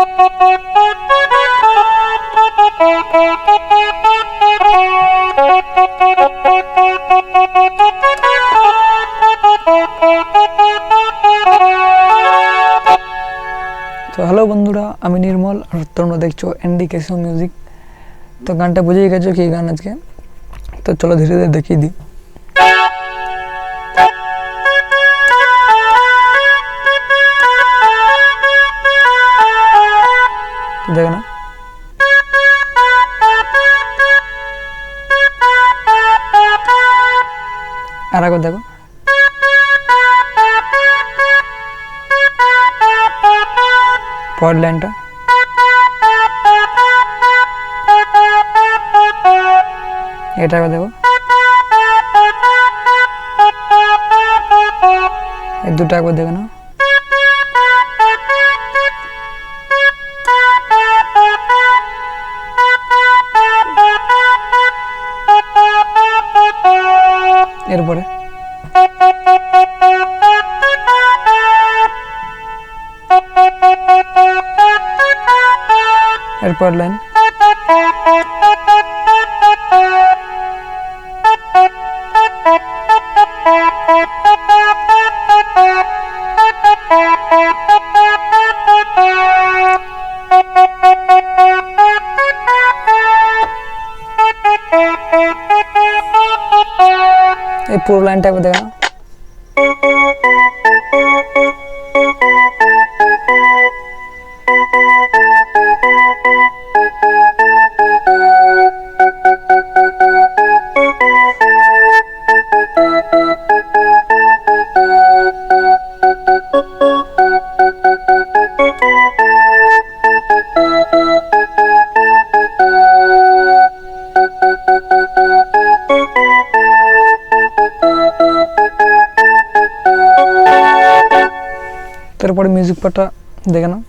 তো হ্যালো বন্ধুরা, আমি নির্মল আর তোমরা দেখছো এনডি ক্যাসিও মিউজিক। তো গানটা বুঝেই গেছো কি গান আজকে, তো চলো ধীরে ধীরে দেখিয়ে দিই। দেখো না, আর একবার দেখো। পরের লাইনটা এটা একবার দেখো। এই দুটো একবার দেখো না। এরপরে এরপর লাইন এই পুরো লাইনটা একবার দেখো না। তারপরে মিউজিক পার্টটা দেখে নাও।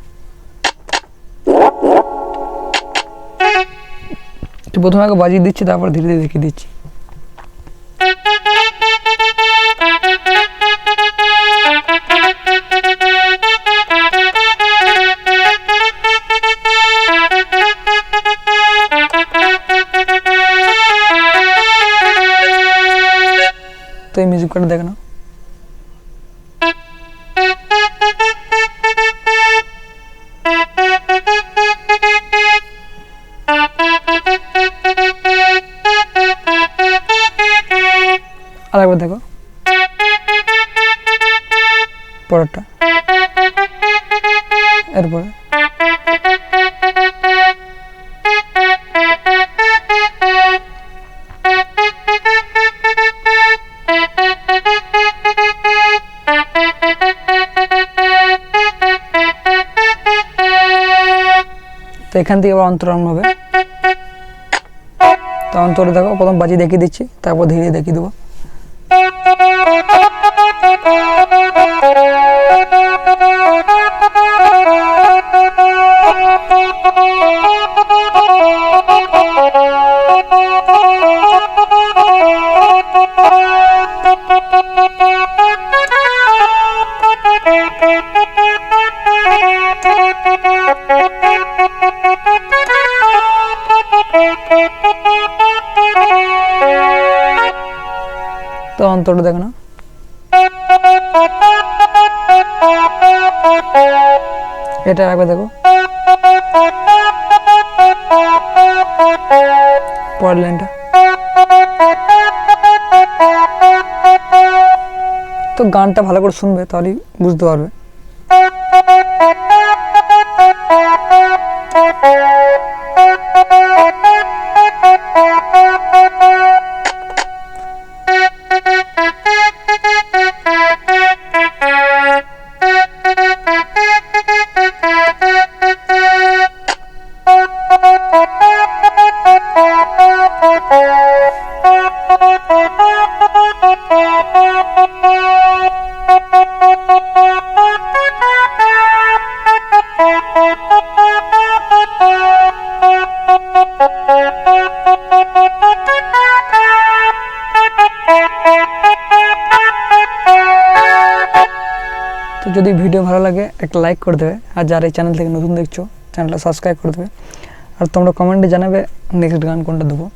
প্রথমে আগে বাজিয়ে দিচ্ছি, তারপর ধীরে ধীরে দেখিয়ে দিচ্ছি। তো এই মিউজিক পার্টটা দেখে নাও। আরেকবার দেখো পরেরটা। এরপরে তো এখান থেকে আবার অন্তরণ হবে। তো অন্তরে দেখো, প্রথম বাজি দেখিয়ে দিচ্ছি, তারপর ধীরে দেখিয়ে দেবো। তো অন্তরটা দেখো না। এটা একবার দেখো। পরের লাইনটা। তো গানটা ভালো করে শুনবে, তাহলেই বুঝতে পারবে। তো যদি ভিডিও ভালো লাগে একটা লাইক করে দেবে, আর যারা এই চ্যানেল থেকে নতুন দেখছো চ্যানেলটা সাবস্ক্রাইব করে দেবে। আর তোমরা কমেন্টে জানাবে নেক্সট গান কোনটা দেবো।